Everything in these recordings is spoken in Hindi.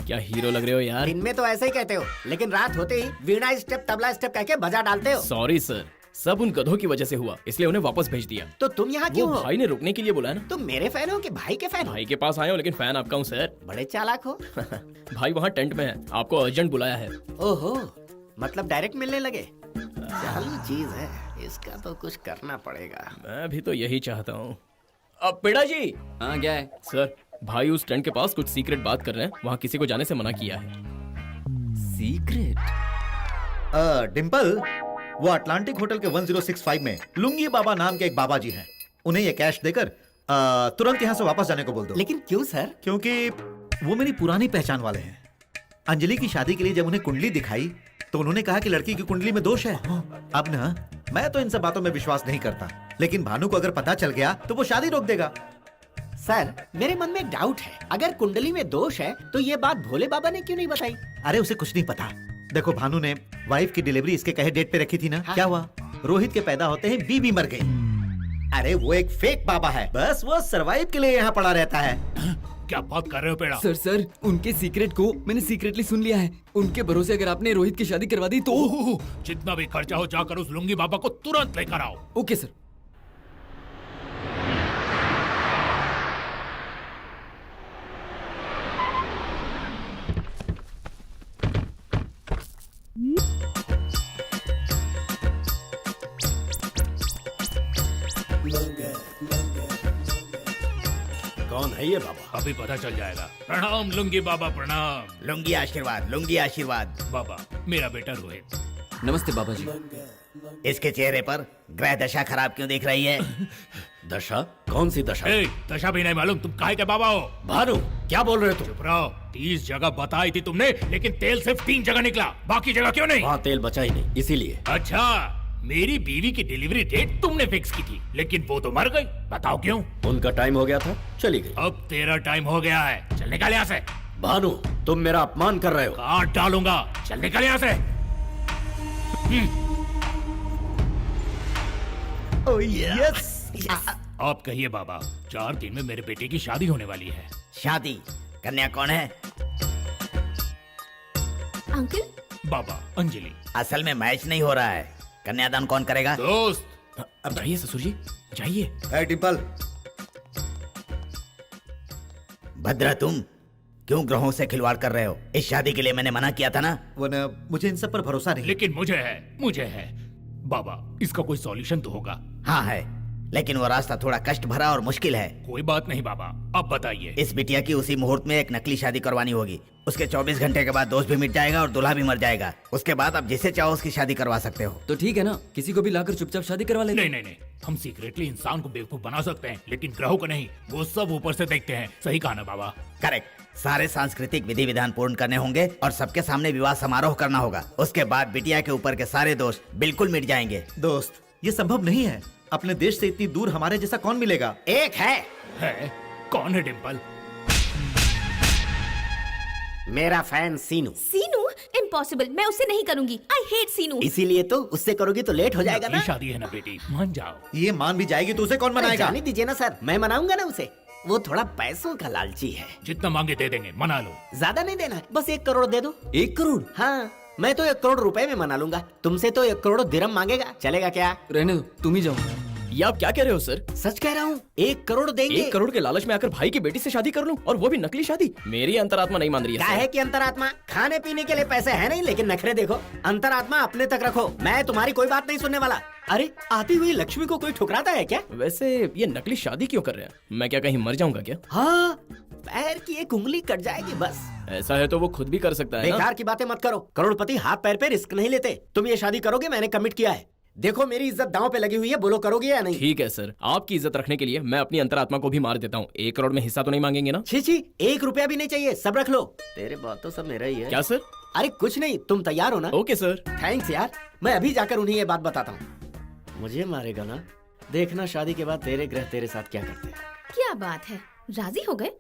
क्या हीरो लग रहे हो यार। दिन में तो ऐसे ही कहते हो, लेकिन रात होते ही वीणा स्टेप तबला स्टेप कह के बजा डालते हो। सॉरी सर, सब उन गधों की वजह से हुआ, इसलिए उन्हें वापस भेज दिया। तो तुम यहाँ क्यों वो हो? भाई ने रुकने के लिए बोला ना। तुम मेरे फैन हो कि भाई के फैन हो? भाई के पास आए हो, लेकिन फैन आपका हूँ सर। बड़े चालाक हो। भाई वहाँ टेंट में है, आपको अर्जेंट बुलाया है। ओहो, मतलब डायरेक्ट मिलने लगे। चालू चीज है, इसका तो कुछ करना पड़ेगा। मैं भी तो यही चाहता हूँ। अब पेड़ा जी। हाँ क्या है? सर, भाई उस टेंट के पास कुछ सीक्रेट बात कर रहे हैं, वहाँ किसी को जाने से मना किया है। सीक्रेट? डिम्पल, वो अटलांटिक होटल के 1065 में लुंगी बाबा नाम के एक बाबा जी हैं। उन्हें ये कैश देकर तुरंत यहाँ से वापस जाने को बोल दो। लेकिन क्यों सर? क्योंकि वो मेरी पुरानी पहचान वाले हैं। अंजलि की शादी के लिए जब उन्हें कुंडली दिखाई तो उन्होंने कहा कि लड़की की कुंडली में दोष है। अब ना, मैं तो इन सब बातों में विश्वास नहीं करता, लेकिन भानु को अगर पता चल गया तो वो शादी रोक देगा। सर, मेरे मन में एक डाउट है, अगर कुंडली में दोष है तो ये बात भोले बाबा ने क्यों नहीं बताई? अरे उसे कुछ नहीं पता। देखो, भानु ने वाइफ की डिलीवरी इसके कहे डेट पे रखी थी ना। हाँ। क्या हुआ? रोहित के पैदा होते हैं बीबी मर गई। अरे वो एक फेक बाबा है, बस वो सरवाइव के लिए यहाँ पड़ा रहता है। क्या बात कर रहे हो पेड़ा? सर, उनके सीक्रेट को मैंने सीक्रेटली सुन लिया है। उनके भरोसे अगर आपने रोहित की शादी करवा दी तो ओह, जितना भी खर्चा हो जाकर उस लुंगी बाबा को तुरंत लेकर आओ। Okay sir. कौन है ये बाबा? अभी पता चल जाएगा। प्रणाम लुंगी बाबा, प्रणाम। लुंगी आशीर्वाद, लुंगी आशीर्वाद। बाबा, मेरा बेटा रोहित। नमस्ते बाबा जी। इसके चेहरे पर ग्रह दशा खराब क्यों दिख रही है? दशा? कौन सी दशा? ए, दशा भी नहीं मालूम, तुम काहे के बाबा हो? भानु, क्या बोल रहे हो तुम? चुप रहो। 30 जगह बताई थी तुमने, लेकिन तेल सिर्फ 3 जगह निकला, बाकी जगह क्यों नहीं? वहाँ तेल बचा ही नहीं, इसीलिए। अच्छा, मेरी बीवी की डिलीवरी डेट तुमने फिक्स की थी, लेकिन वो तो मर गई। बताओ क्यों? उनका टाइम हो गया था, चली गई। अब तेरा टाइम हो गया है, चल निकल यहाँ से। भानु, तुम मेरा अपमान कर रहे हो। काट डालूंगा, चल निकल यहाँ से। यस। आप कहिए बाबा, 4 दिन में मेरे बेटे की शादी होने वाली है। शादी? कन्या कौन है? अंकल, बाबा, अंजलि। असल में मैच नहीं हो रहा है, कन्यादान कौन करेगा? दोस्त, अब जाइए ससुर जी, जाइए। ए डिम्पल, भद्रा, तुम क्यों ग्रहों से खिलवाड़ कर रहे हो? इस शादी के लिए मैंने मना किया था ना। वो न, मुझे इन सब पर भरोसा नहीं। लेकिन मुझे है। बाबा, इसका कोई सॉल्यूशन तो होगा। हाँ है, लेकिन वो रास्ता थोड़ा कष्ट भरा और मुश्किल है। कोई बात नहीं बाबा, अब बताइए। इस बिटिया की उसी मुहूर्त में एक नकली शादी करवानी होगी। उसके 24 घंटे के बाद दोष भी मिट जाएगा और दूल्हा भी मर जाएगा। उसके बाद आप जिसे चाहो उसकी शादी करवा सकते हो। तो ठीक है ना, किसी को भी लाकर चुपचाप शादी करवा लेते। नहीं, हम सीक्रेटली इंसान को बेवकूफ बना सकते हैं, लेकिन ग्रहों को नहीं। वो सब ऊपर से देखते हैं। सही कहा ना बाबा? करेक्ट। सारे सांस्कृतिक विधि विधान पूर्ण करने होंगे और सबके सामने विवाह समारोह करना होगा। उसके बाद बिटिया के ऊपर के सारे दोष बिल्कुल मिट जाएंगे। दोस्त, ये संभव नहीं है। अपने देश से इतनी दूर हमारे जैसा कौन मिलेगा? एक है। कौन है डिम्पल? मेरा फैन सीनू। सीनू? इम्पॉसिबल, मैं उससे नहीं करूंगी। आई हेट सीनू। इसीलिए तो उससे करोगी तो लेट हो जाएगा नकली ना। शादी है ना बेटी, मान जाओ। ये मान भी जाएगी तो उसे कौन मनाएगा? जाने दीजिए ना सर, मैं मनाऊंगा ना उसे। वो थोड़ा पैसों का लालची है। जितना मांगे दे देंगे, मना लो। ज्यादा नहीं देना, बस 1 करोड़ दे दो। 1 करोड़? हाँ, मैं तो 1 करोड़ रुपए में मना लूंगा। तुमसे तो 1 करोड़ दिरहम मांगेगा, चलेगा क्या? रहने दो, तुम ही जाओ। ये आप क्या कह रहे हो सर? सच कह रहा हूँ, 1 करोड़ देंगे। 1 करोड़ के लालच में आकर भाई की बेटी से शादी कर लूं, और वो भी नकली शादी? मेरी अंतरात्मा नहीं मान रही क्या है है कि अंतरात्मा? खाने पीने के लिए पैसे है नहीं, लेकिन नखरे देखो। अंतरात्मा अपने तक रखो, मैं तुम्हारी कोई बात नहीं सुनने वाला। अरे, आती हुई लक्ष्मी को कोई ठुकराता है क्या? वैसे ये नकली शादी क्यों कर रहे हैं? मैं क्या कहीं मर जाऊंगा क्या? हाँ, पैर की एक उंगली कट जाएगी बस। ऐसा है तो वो खुद भी कर सकता है ना? बेकार की बातें मत करो। करोड़पति हाथ पैर पे रिस्क नहीं लेते। तुम ये शादी करोगे, मैंने कमिट किया है। देखो, मेरी इज्जत दांव पे लगी हुई है, बोलो करोगे या नहीं? ठीक है सर, आपकी इज्जत रखने के लिए मैं अपनी अंतरात्मा को भी मार देता हूँ। 1 करोड़ में हिस्सा तो नहीं मांगेंगे ना? छी, 1 रुपया भी नहीं चाहिए, सब रख लो। तेरे बात तो सब मेरा ही है। क्या सर? अरे कुछ नहीं, तुम तैयार हो ना? Okay sir. थैंक्स यार, मैं अभी जाकर उन्हें ये बात बताता हूँ। मुझे मारेगा ना? देखना शादी के बाद तेरे ग्रह तेरे साथ क्या करते हैं। क्या बात है, राजी हो गए?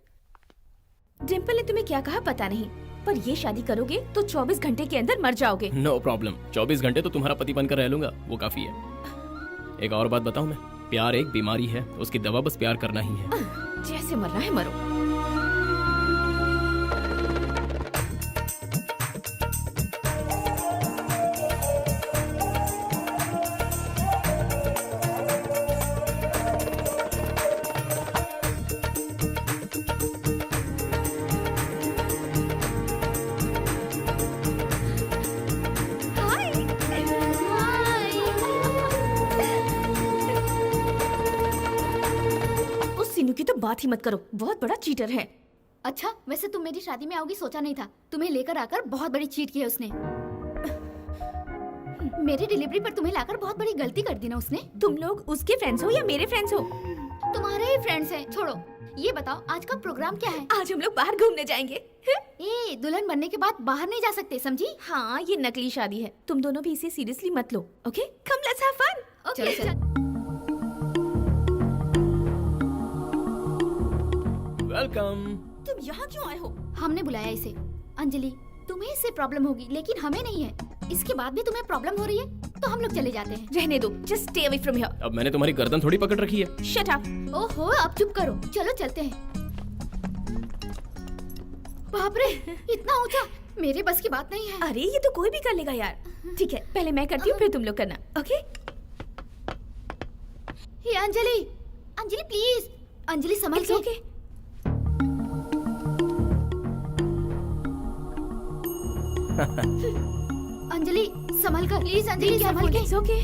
डिम्पल ने तुम्हें क्या कहा पता नहीं, पर ये शादी करोगे तो 24 घंटे के अंदर मर जाओगे। नो प्रॉब्लम, 24 घंटे तो तुम्हारा पति बनकर रह लूंगा, वो काफी है। एक और बात बताऊं मैं, प्यार एक बीमारी है, उसकी दवा बस प्यार करना ही है। जैसे मरना है मरो। बात ही मत करो, बहुत बड़ा चीटर है। अच्छा, वैसे तुम मेरी शादी में आओगी सोचा नहीं था। तुम्हें लेकर आकर बहुत बड़ी चीट की है उसने। मेरी डिलीवरी पर तुम्हें लाकर बहुत बड़ी गलती कर दी ना उसने। तुम लोग उसके फ्रेंड्स हो या मेरे फ्रेंड्स हो? तुम्हारे ही फ्रेंड्स हैं। छोड़ो, ये बताओ आज का प्रोग्राम क्या है? आज हम लोग बाहर घूमने जाएंगे। ए, दुल्हन बनने के बाद बाहर नहीं जा सकते, समझी? हाँ, ये नकली शादी है, तुम दोनों भी इसे सीरियसली मत लो। Okay, come let's have fun. चलो चलो। वेलकम। तुम यहाँ क्यों आए हो? हमने बुलाया इसे। अंजलि, तुम्हें इससे प्रॉब्लम होगी लेकिन हमें नहीं है। इसके बाद भी तुम्हें प्रॉब्लम हो रही है तो हम लोग चले जाते हैं। रहने दो, just stay away from here. अब मैंने तुम्हारी गर्दन थोड़ी पकड़ रखी है। Shut up. ओहो, अब चुप करो, चलो चलते हैं। बाप रे, इतना ऊंचा, मेरे बस की बात नहीं है। अरे ये तो कोई भी कर लेगा यार। ठीक है, पहले मैं करती हूँ फिर तुम लोग करना। Okay? Hey Anjali, Anjali please, Anjali संभल के। ओके। अंजलि संभल कर, प्लीज अंजलि संभल के। Okay.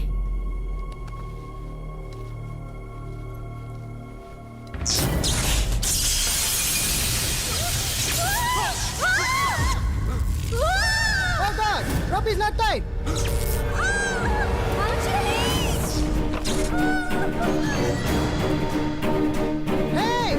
Oh God! Rope is not tight! Hey!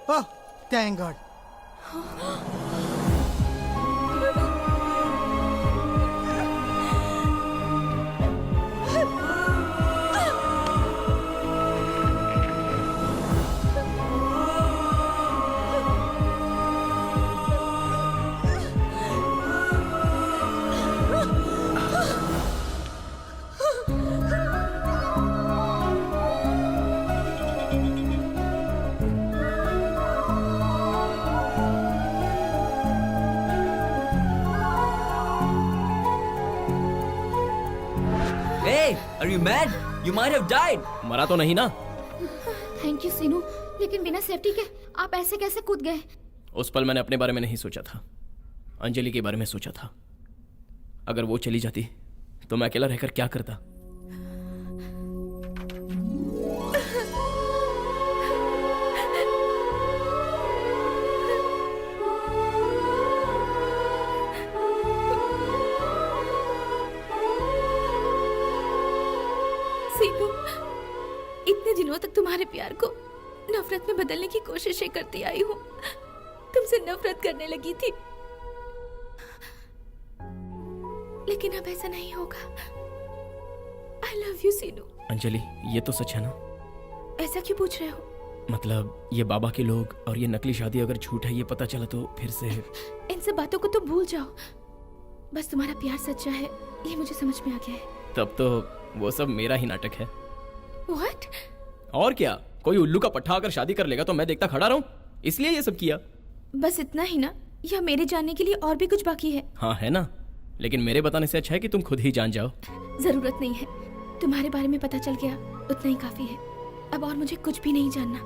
Oh, thank God. Hey, are you mad? You might have died. मरा तो नहीं ना? थैंक यू सीनू, लेकिन बिना सेफ्टी के आप ऐसे कैसे कूद गए? उस पल मैंने अपने बारे में नहीं सोचा था, अंजलि के बारे में सोचा था। अगर वो चली जाती तो मैं अकेला रहकर क्या करता। सीनू, इतने दिनों तक तुम्हारे प्यार को नफरत में बदलने की कोशिशें करती आई हूँ। तुमसे नफरत करने लगी थी, लेकिन अब ऐसा नहीं होगा। आई लव यू सीनू। अंजलि, ये तो सच है ना? ऐसा क्यों पूछ रहे हो? मतलब ये बाबा के लोग और ये नकली शादी अगर झूठ है ये पता चला तो फिर से। इन सब बातों को तो भूल जाओ, बस तुम्हारा प्यार सच्चा है ये मुझे समझ में आ गया है। तब तो वो सब मेरा ही नाटक है। What? और क्या, कोई उल्लू का पट्टा अगर शादी कर लेगा तो मैं देखता खड़ा रहूं, इसलिए ये सब किया। बस इतना ही ना, या मेरे जानने के लिए और भी कुछ बाकी है? हाँ है ना, लेकिन मेरे बताने से अच्छा है कि तुम खुद ही जान जाओ। जरूरत नहीं है, तुम्हारे बारे में पता चल गया उतना ही काफी है। अब और मुझे कुछ भी नहीं जानना।